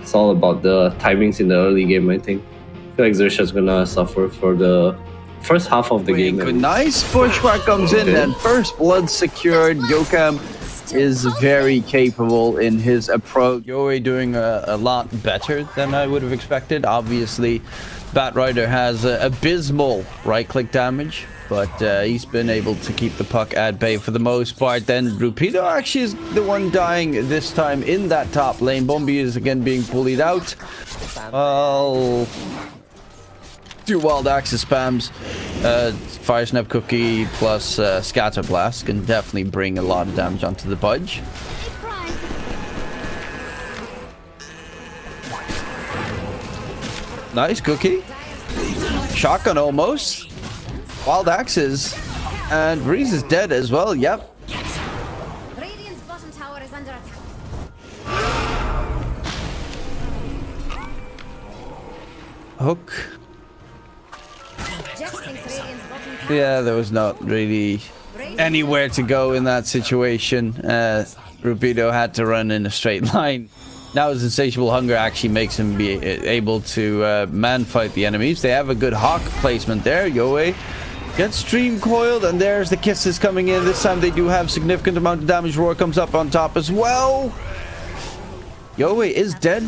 It's all about the timings in the early game, I think. I feel like Xerxia's gonna suffer for the first half of the game. Good, nice pushback comes in and first blood secured. Yokam is very capable in his approach. Yoe doing a lot better than I would have expected. Obviously, Batrider has abysmal right-click damage, but he's been able to keep the puck at bay for the most part. Then Rupido actually is the one dying this time in that top lane. Bombi is again being bullied out. Well, 2 wild axis spams, Fire Snap Cookie plus Scatter Blast can definitely bring a lot of damage onto the Pudge. Nice Cookie. Shotgun almost. Wild Axes. And Breeze is dead as well, yep. Radiant's bottom tower is under attack. Hook. Yeah, there was not really anywhere to go in that situation. Rupido had to run in a straight line. Now his insatiable hunger actually makes him be able to man fight the enemies. They have a good hawk placement there. Yoe gets stream coiled, and there's the kisses coming in. This time they do have significant amount of damage. Roar comes up on top as well. Yoe is dead,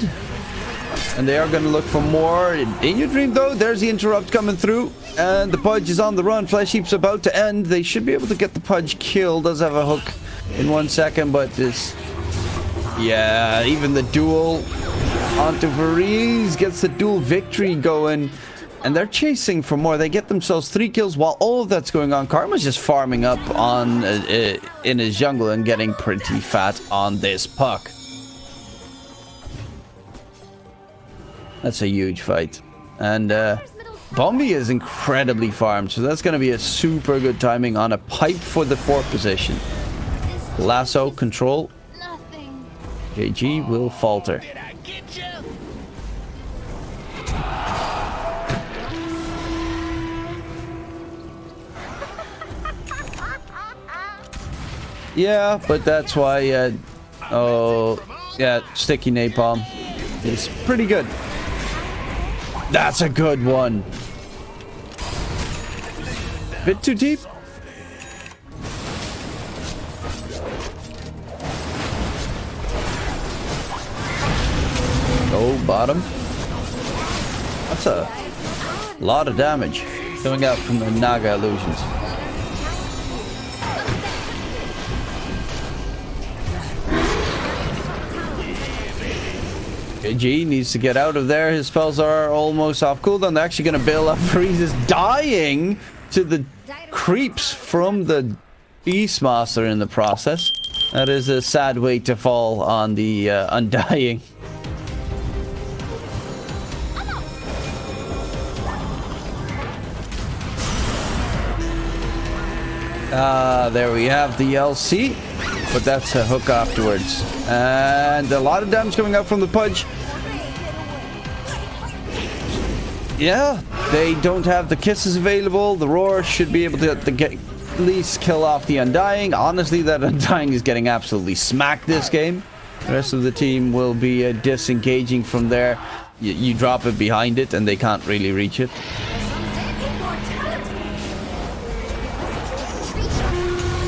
and they are going to look for more. In your dream, though, there's the interrupt coming through, and the Pudge is on the run. Flesh Heap's about to end. They should be able to get the Pudge killed. Does have a hook in 1 second, but this... Yeah, even the duel onto Varese gets the duel victory going. And they're chasing for more. They get themselves 3 kills while all of that's going on. Karma's just farming up on in his jungle and getting pretty fat on this puck. That's a huge fight. And Bombi is incredibly farmed, so that's going to be a super good timing on a pipe for the 4th position. Lasso control. JG will falter. Yeah, but that's why, oh, yeah, sticky napalm is pretty good. That's a good one. Bit too deep. Oh, bottom. That's a lot of damage coming out from the Naga illusions. G needs to get out of there. His spells are almost off cooldown. They're actually going to bail up. Freeze is dying to the creeps from the Beastmaster in the process. That is a sad way to fall on the Undying. There we have the LC, but that's a hook afterwards. And a lot of damage coming out from the Pudge. Yeah, they don't have the kisses available. The Roar should be able to get at least kill off the Undying. Honestly, that Undying is getting absolutely smacked this game. The rest of the team will be disengaging from there. You drop it behind it and they can't really reach it.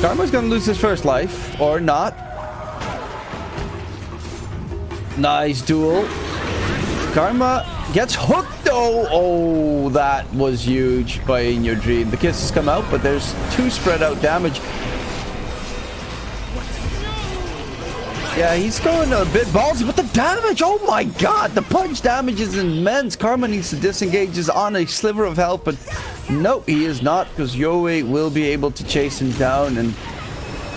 Karma's gonna lose his first life, or not. Nice duel. Karma gets hooked though. Oh, that was huge by In Your Dream. The kisses come out, but there's 2 spread out damage. Yeah, he's going a bit ballsy, but the damage, oh my god, the punch damage is immense. Karma needs to disengage, is on a sliver of health, but nope, he is not, because Yoe will be able to chase him down, and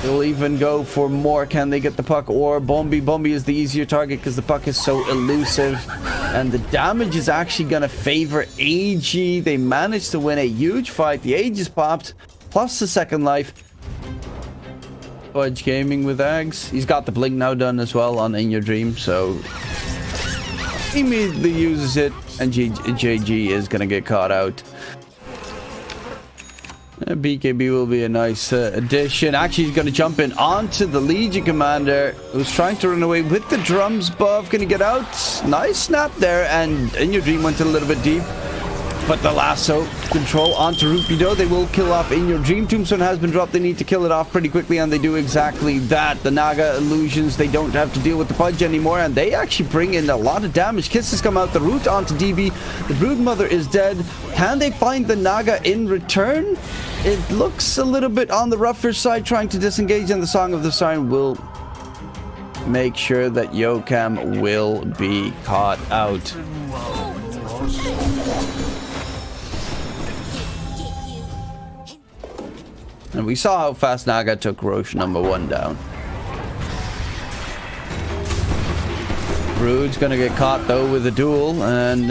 they'll even go for more. Can they get the puck? Or Bombi? Bombi is the easier target because the puck is so elusive, and the damage is actually going to favor AG. They managed to win a huge fight. The Age is popped, plus the second life. Fudge Gaming with Ags. He's got the blink now done as well on In Your Dream, so he immediately uses it, and JG is going to get caught out. BKB will be a nice addition. Actually, he's going to jump in onto the Legion Commander, who's trying to run away with the drums buff. Going to get out. Nice snap there, and In Your Dream went a little bit deep. But the lasso control onto Rupido. They will kill off In Your Dream. Tombstone has been dropped. They need to kill it off pretty quickly, and they do exactly that. The Naga illusions, they don't have to deal with the Pudge anymore, and they actually bring in a lot of damage. Kisses come out, the root onto DB. The Broodmother is dead. Can they find the Naga in return? It looks a little bit on the rougher side, trying to disengage, and the Song of the Siren will make sure that Yokam will be caught out. And we saw how fast Naga took Roche #1 down. Brood's gonna get caught though with a duel, and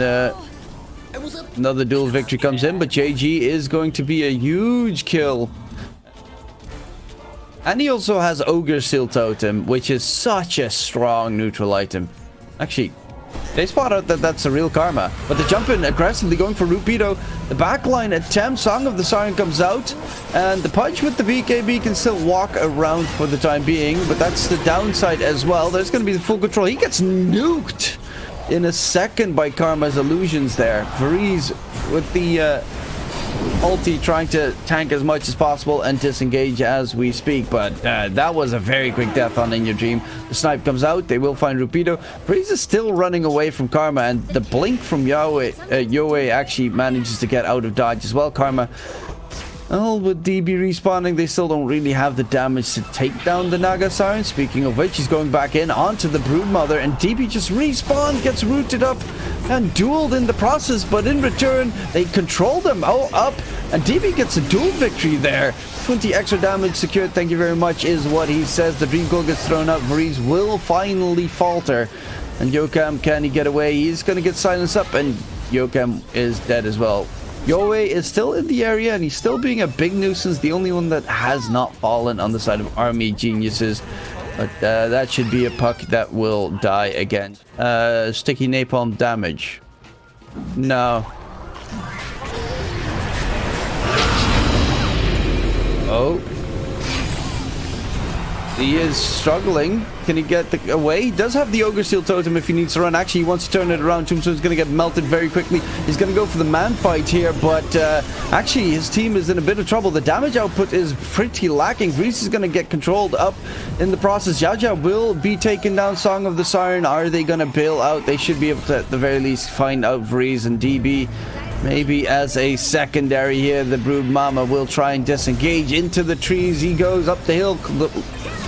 another duel victory comes in, but JG is going to be a huge kill. And he also has Ogre Seal Totem, which is such a strong neutral item. Actually, they spot out that that's a real Karma, but they jump in aggressively, going for Rupido. The backline attempt, Song of the Siren comes out, and the Pudge with the BKB can still walk around for the time being, but that's the downside as well. There's going to be the full control. He gets nuked in a second by Karma's illusions there. Varese with the ulti trying to tank as much as possible and disengage as we speak, but that was a very quick death on In Your Dream. The snipe comes out. They will find Rupido. Breeze is still running away from Karma, and the blink from Yoe actually manages to get out of dodge as well. Karma, well, with DB respawning, they still don't really have the damage to take down the Naga Siren. Speaking of which, he's going back in onto the Broodmother, and DB just respawned, gets rooted up and dueled in the process, but in return they control them up, and DB gets a duel victory there. 20 extra damage secured, thank you very much, is what he says. The Dream Coil gets thrown out. Varese will finally falter, and Yokam, can he get away? He's gonna get silenced up, and Yokam is dead as well. Yoe is still in the area, and he's still being a big nuisance, the only one that has not fallen on the side of Army Geniuses. But that should be a puck that will die again. Sticky napalm damage. No. Oh. He is struggling. Can he get away? He does have the Ogre Seal Totem if he needs to run. Actually, he wants to turn it around. Tombstone's going to get melted very quickly. He's going to go for the man fight here, but actually, his team is in a bit of trouble. The damage output is pretty lacking. Reese is going to get controlled up in the process. Jaja will be taken down. Song of the Siren, are they going to bail out? They should be able to, at the very least, find out Reese and DB. Maybe as a secondary here, the Brood Mama will try and disengage into the trees. He goes up the hill,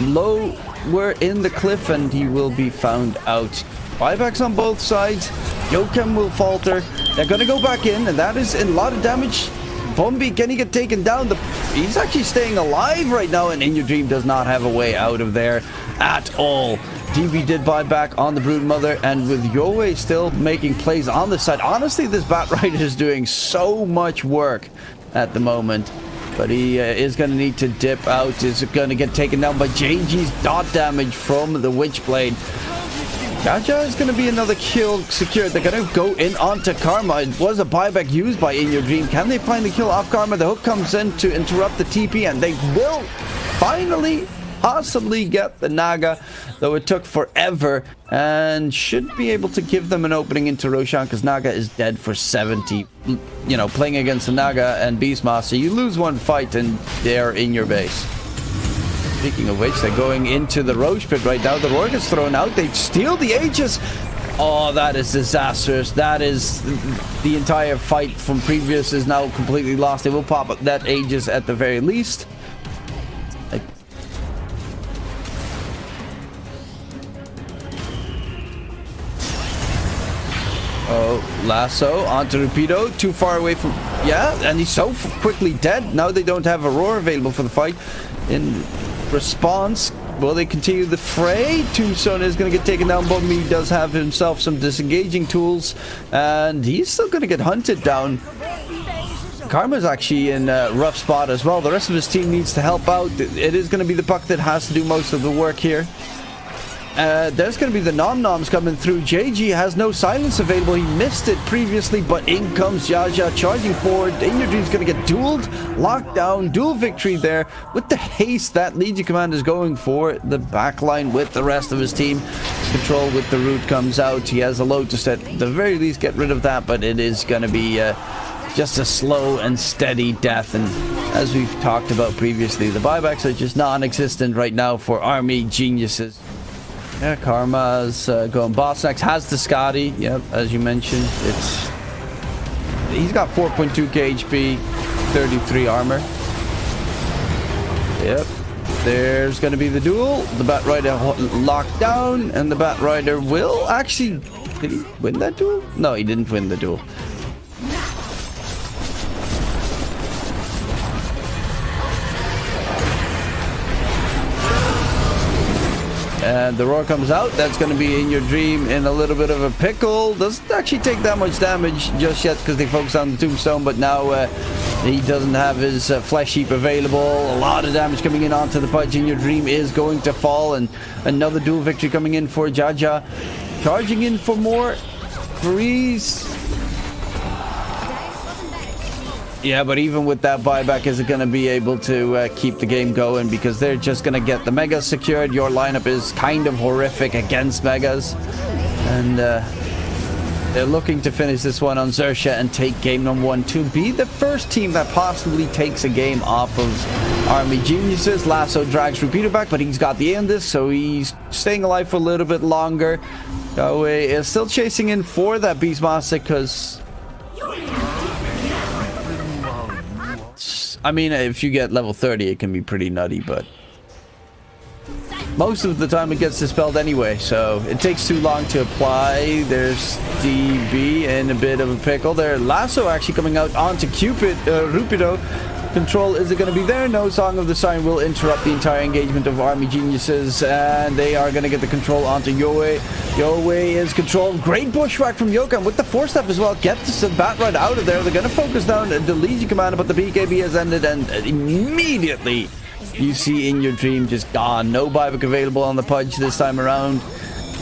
lower in the cliff, and he will be found out. Buybacks on both sides. Yokam will falter. They're going to go back in, and that is a lot of damage. Bombi, can he get taken down? He's actually staying alive right now, and In Your Dream does not have a way out of there at all. DB did buy back on the Broodmother, and with Yoe still making plays on the side. Honestly, this Batrider is doing so much work at the moment, but he is going to need to dip out. Is going to get taken down by JG's dot damage from the Witchblade. Jaja is going to be another kill secured. They're going to go in onto Karma. It was a buyback used by In Your Dream. Can they find the kill off Karma? The hook comes in to interrupt the TP, and they will finally possibly get the Naga, though it took forever, and should be able to give them an opening into Roshan, because Naga is dead for 70. You know, playing against the Naga and Beastmaster, you lose one fight and they're in your base. Speaking of which, they're going into the Roche pit right now. The Roar gets thrown out. They steal the Aegis. Oh, that is disastrous. That is the entire fight from previous is now completely lost. They will pop up that Aegis at the very least. Oh, lasso onto Rupido, too far away from... Yeah, and he's so quickly dead. Now they don't have a roar available for the fight. In response, will they continue the fray? Tombstone is going to get taken down, but he does have himself some disengaging tools, and he's still going to get hunted down. Karma's actually in a rough spot as well. The rest of his team needs to help out. It is going to be the puck that has to do most of the work here. There's going to be the nom-noms coming through. JG has no silence available. He missed it previously, but in comes Xerxia charging forward. In Your Dream's going to get dueled, locked down, dual victory there. With the haste that Legion Commander is going for, the backline with the rest of his team. Control with the root comes out. He has a Lotus at the very least get rid of that, but it is going to be just a slow and steady death. And as we've talked about previously, the buybacks are just non-existent right now for Army Geniuses. Yeah, Karma's going boss next. Has the Scotty. Yep, as you mentioned, he's got 4.2k HP, 33 armor. Yep. There's going to be the duel. The Bat Rider locked down, and the Bat Rider will actually... Did he win that duel? No, he didn't win the duel. And the roar comes out. That's going to be In Your Dream in a little bit of a pickle. Doesn't actually take that much damage just yet because they focus on the Tombstone, but now he doesn't have his Flesh Heap available. A lot of damage coming in onto the Pudge. In Your Dream is going to fall, and another dual victory coming in for Xerxia. Charging in for more. Freeze. Yeah, but even with that buyback, is it going to be able to keep the game going? Because they're just going to get the Megas secured. Your lineup is kind of horrific against Megas. And they're looking to finish this one on Xerxia and take game number 1 to be the first team that possibly takes a game off of Army Geniuses. Lasso drags Rupido back, but he's got the end this, so he's staying alive for a little bit longer. Yahweh is still chasing in for that Beastmaster because... I mean, if you get level 30, it can be pretty nutty, but most of the time it gets dispelled anyway, so it takes too long to apply. There's DB in a bit of a pickle there. Lasso actually coming out onto Rupido. Control, is it going to be there? No. Song of the Siren will interrupt the entire engagement of Army Geniuses, and they are going to get the control onto Yoe. Yoe is controlled. Great bushwhack from Yokan with the 4-step as well. Get the Bat right out of there. They're going to focus down the Legion Commander, but the BKB has ended, and immediately you see In Your Dream just gone. No buyback available on the Pudge this time around.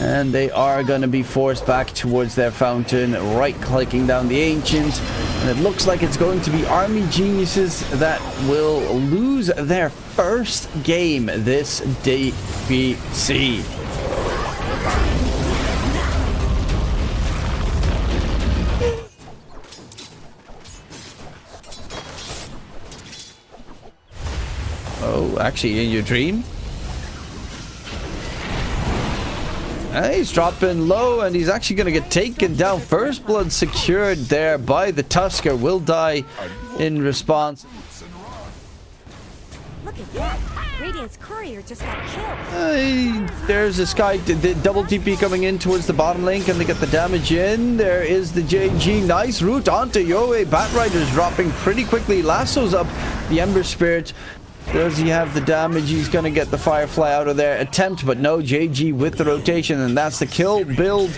And they are going to be forced back towards their fountain, right-clicking down the Ancient. And it looks like it's going to be Army Geniuses that will lose their first game this DPC. Oh, actually, In Your Dream? He's dropping low, and he's actually going to get taken down. First blood secured there by the Tusker. Will die in response. Look at that. Radiant's courier just got killed. There's this guy, the double TP coming in towards the bottom lane. Can they get the damage in? There is the JG. Nice route onto Yoe. Bat Rider's dropping pretty quickly. Lasso's up the Ember Spirit. Does he have the damage? He's going to get the Firefly out of there. Attempt, but no. JG with the rotation, and that's the kill build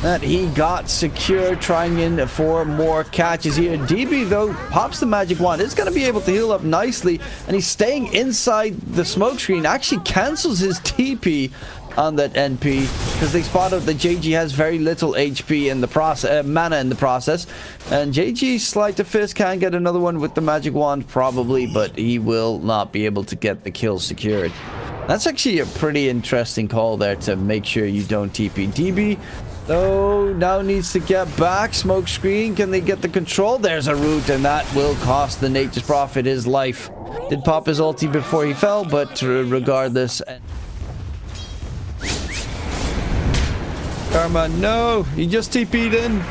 that he got secured. Trying in for more catches here. DB, though, pops the magic wand. It's going to be able to heal up nicely, and he's staying inside the smoke screen. Actually cancels his TP on that NP because they spot out that JG has very little HP in the process, mana in the process, and JG Sleight of Fist can get another one with the magic wand probably, but he will not be able to get the kill secured. That's actually a pretty interesting call there to make sure you don't TP. DB though now needs to get back. Smoke screen, can they get the control? There's a root, and that will cost the Nature's Prophet his life. Did pop his ulti before he fell, but regardless. Karma, no, he just TP'd in.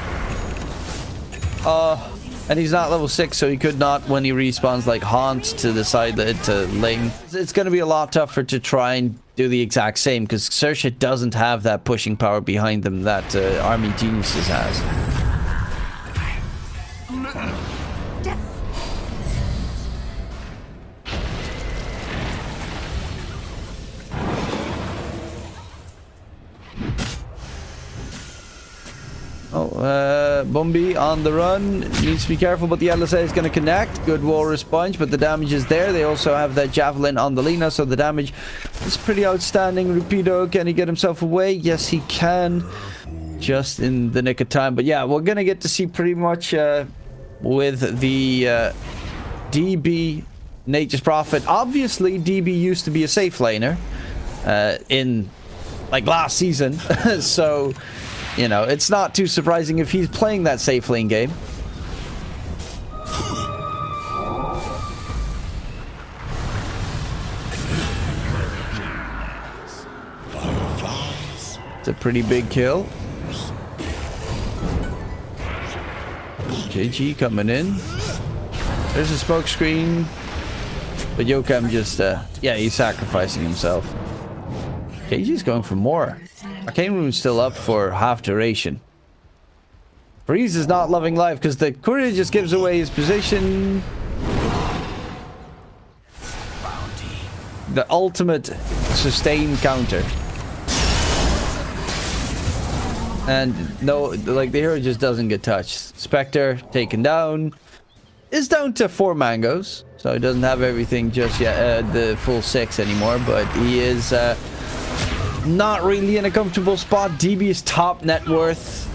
And he's not level 6, so he could not, when he respawns, like haunt to the side to lane. It's going to be a lot tougher to try and do the exact same because Xerxia doesn't have that pushing power behind them that Army Geniuses has. Bumby on the run. Needs to be careful, but the LSA is going to connect. Good wall response, but the damage is there. They also have that javelin on the Lina, so the damage is pretty outstanding. Rupido, can he get himself away? Yes, he can. Just in the nick of time. But yeah, we're going to get to see pretty much with the DB Nature's Prophet. Obviously, DB used to be a safe laner in like last season. So, you know, it's not too surprising if he's playing that safe lane game. It's a pretty big kill. JG coming in. There's a smoke screen. But Yokam just, yeah, he's sacrificing himself. JG's going for more. Arcane Rune's still up for half duration. Breeze is not loving life because the courier just gives away his position. The ultimate sustain counter. And no, like the hero just doesn't get touched. Spectre taken down. Is down to 4 mangoes. So he doesn't have everything just yet, the full 6 anymore. But he is not really in a comfortable spot. DB is top net worth.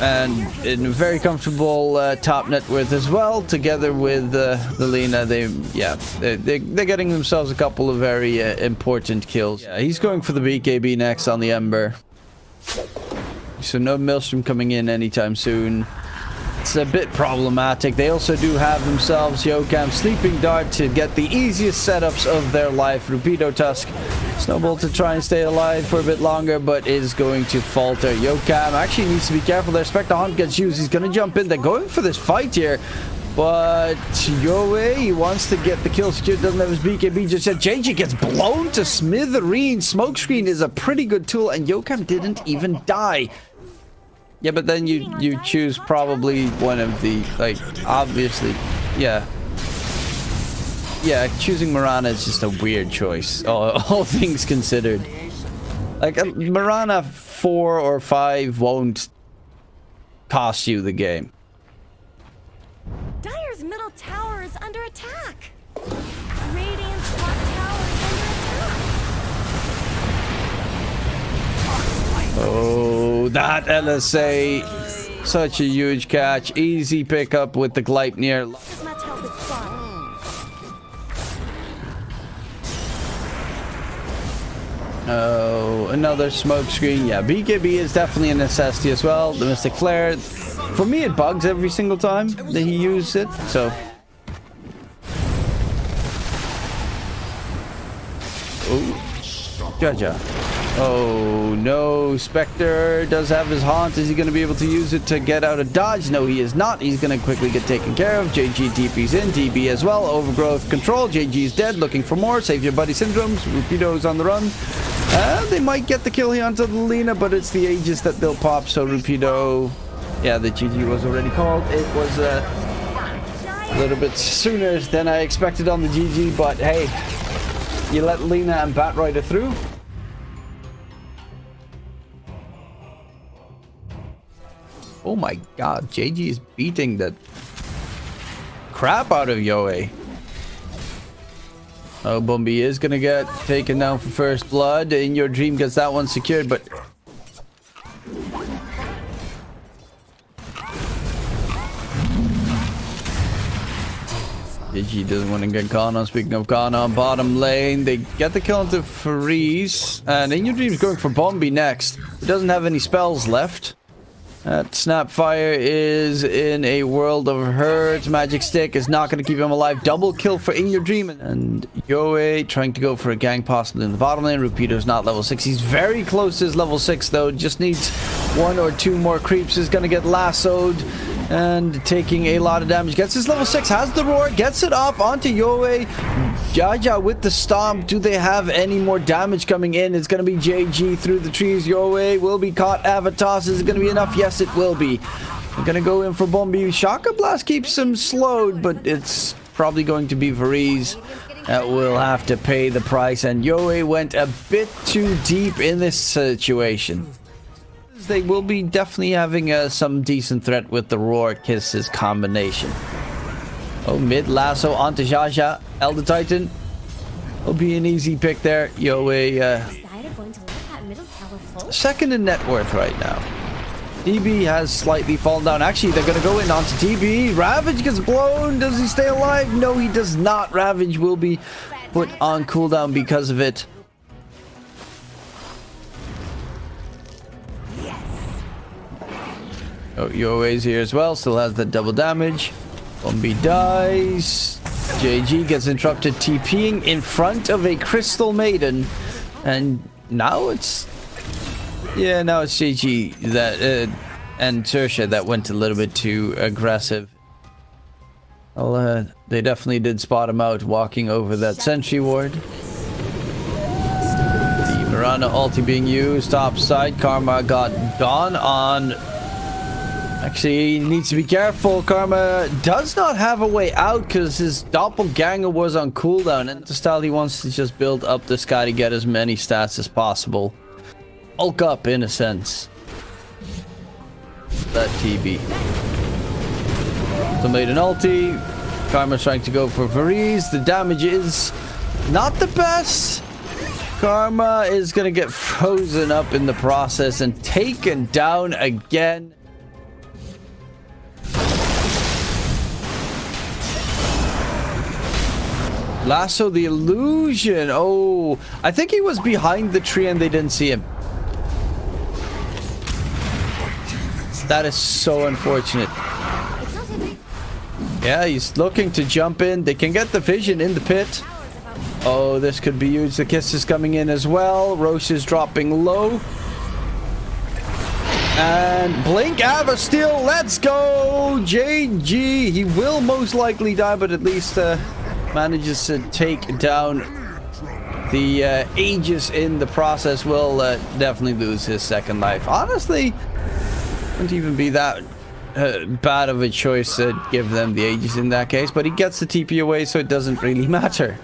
And in a very comfortable top net worth as well. Together with the Lina, they're getting themselves a couple of very important kills. Yeah, he's going for the BKB next on the Ember. So no Maelstrom coming in anytime soon. It's a bit problematic. They also do have themselves Yokam Sleeping Dart to get the easiest setups of their life. Rupido Tusk Snowball to try and stay alive for a bit longer, but is going to falter. Yokam actually needs to be careful there. Spectre Hunt gets used. He's going to jump in. They're going for this fight here. But Yoe, he wants to get the kill secured. Doesn't have his BKB just yet. JJ gets blown to smithereens. Smokescreen is a pretty good tool, and Yokam didn't even die. Yeah, but then you choose probably one of the, like, obviously, yeah. Yeah, choosing Mirana is just a weird choice, all things considered. Like, Mirana 4 or 5 won't cost you the game. Dire's middle tower is under attack. Radiant's top tower is under attack. Oh, that LSA. Such a huge catch. Easy pickup with the Gleipnir. As much help as fun. Oh, another smoke screen. Yeah, BKB is definitely a necessity as well. The Mystic Flare. For me, it bugs every single time that he uses it, so. Oh, Jaja. Oh, no. Spectre does have his haunt. Is he going to be able to use it to get out of dodge? No, he is not. He's going to quickly get taken care of. JG TP's in. DB as well. Overgrowth control. JG's dead. Looking for more. Save your buddy syndromes. Rupido's on the run. They might get the kill here onto the Lina, but it's the Aegis that they'll pop. So Rupido... Yeah, the GG was already called. It was a little bit sooner than I expected on the GG, but hey, you let Lina and Batrider through. Oh my god, JG is beating the crap out of Yoe. Oh, Bumby is gonna get taken down for first blood. In Your Dream gets that one secured, but... JG doesn't want to get Kana. Speaking of Kana, bottom lane, they get the kill into Freeze. And In Your Dream is going for Bombi next. He doesn't have any spells left. Snapfire is in a world of hurt. Magic Stick is not going to keep him alive. Double kill for In Your Dream. And Yoe trying to go for a gang possibly in the bottom lane. Rupido's not level 6. He's very close to his level 6 though. Just needs 1 or 2 more creeps. Is going to get lassoed. And taking a lot of damage. Gets his level 6. Has the roar. Gets it off onto Yoe. Jaja with the stomp. Do they have any more damage coming in? It's going to be JG through the trees. Yoe will be caught. Avatos. Is it going to be enough? Yes, it will be. I'm going to go in for Bombi. Shaka Blast keeps him slowed, but it's probably going to be Varize that will have to pay the price. And Yoe went a bit too deep in this situation. They will be definitely having some decent threat with the Roar Kisses combination. Oh, mid lasso onto Xerxia. Elder Titan will be an easy pick there. Yoe, second in net worth right now. DB has slightly fallen down. Actually, they're going to go in onto DB. Ravage gets blown. Does he stay alive? No, he does not. Ravage will be put on cooldown because of it. Oh, Yoe's here as well. Still has the double damage. Bombi dies. JG gets interrupted TPing in front of a Crystal Maiden. And now it's... yeah, now it's JG that... and Xerxia that went a little bit too aggressive. Well, they definitely did spot him out walking over that sentry ward. The Mirana ulti being used. Top side. Karma got gone on... actually, he needs to be careful. Karma does not have a way out because his doppelganger was on cooldown. And the style he wants to just build up this guy to get as many stats as possible. Bulk up, in a sense. That TB. So made an ulti. Karma's trying to go for Varese. The damage is not the best. Karma is going to get frozen up in the process and taken down again. Lasso the illusion. Oh, I think he was behind the tree and they didn't see him. That is so unfortunate. Yeah, he's looking to jump in. They can get the vision in the pit. Oh, this could be huge. The kiss is coming in as well. Roche is dropping low. And Blink Avasteel. Let's go. JG. He will most likely die, but at least manages to take down the Aegis in the process. Will definitely lose his second life. Honestly, wouldn't even be that bad of a choice to give them the Aegis in that case, but he gets the TP away, so it doesn't really matter.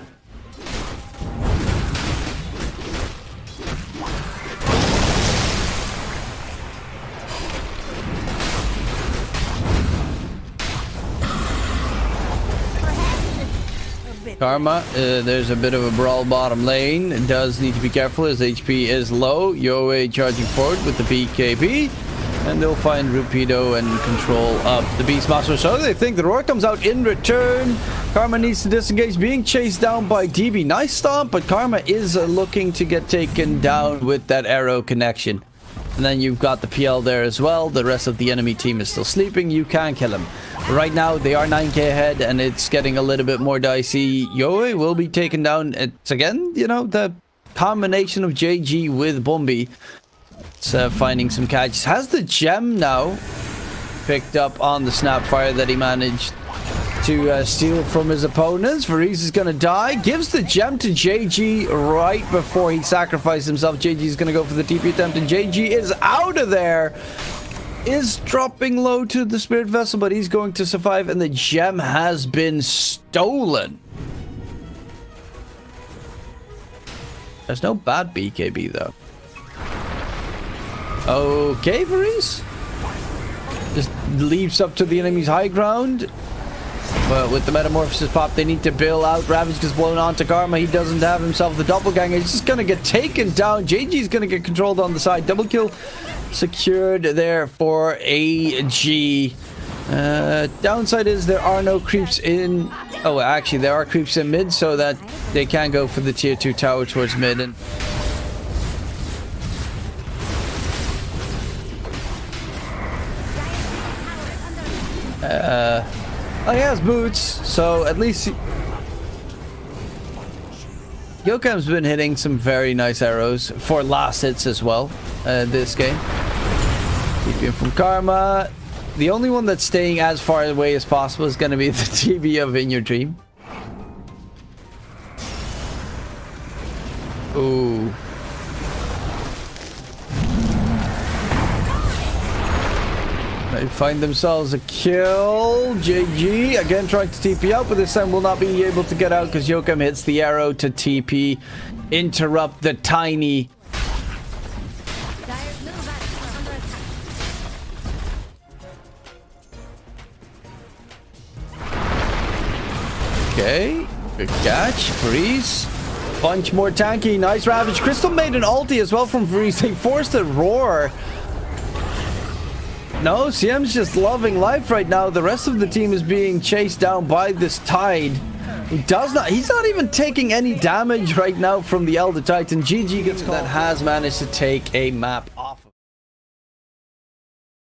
Karma, there's a bit of a brawl bottom lane. It does need to be careful. His HP is low. Yoe charging forward with the BKB. And they'll find Rupido and control up the Beastmaster. So they think the Roar comes out in return. Karma needs to disengage, being chased down by DB. Nice stomp, but Karma is looking to get taken down with that arrow connection. And then you've got the PL there as well. The rest of the enemy team is still sleeping. You can kill him. Right now, they are 9k ahead, and it's getting a little bit more dicey. Yoe will be taken down. It's again, you know, the combination of JG with Bombi. It's finding some catches. Has the gem now picked up on the Snapfire that he managed to steal from his opponents. Varese is going to die. Gives the gem to JG right before he sacrifices himself. JG is going to go for the TP attempt, and JG is out of there. Is dropping low to the Spirit Vessel, but he's going to survive, and the gem has been stolen. There's no bad BKB, though. Okay, Varese. Just leaps up to the enemy's high ground. But with the Metamorphosis pop, they need to bail out. Ravage gets blown onto Karma. He doesn't have himself the doppelganger. He's just going to get taken down. JG's going to get controlled on the side. Double kill secured there for AG. Downside is there are no creeps in... oh, actually, there are creeps in mid, so that they can go for the tier 2 tower towards mid. And oh, he has boots, so at least Yokam's been hitting some very nice arrows for last hits as well this game. Keeping from Karma. The only one that's staying as far away as possible is going to be the TB of In Your Dream. Ooh. They find themselves a kill. JG again trying to TP out, but this time will not be able to get out because Yokem hits the arrow to TP. Interrupt the tiny. Okay. Good catch. Freeze. Bunch more tanky. Nice Ravage. Crystal made an ulti as well from Freeze. They forced a roar. No, CM's just loving life right now. The rest of the team is being chased down by this Tide. He's not even taking any damage right now from the Elder Titan. GG gets that has managed to take a map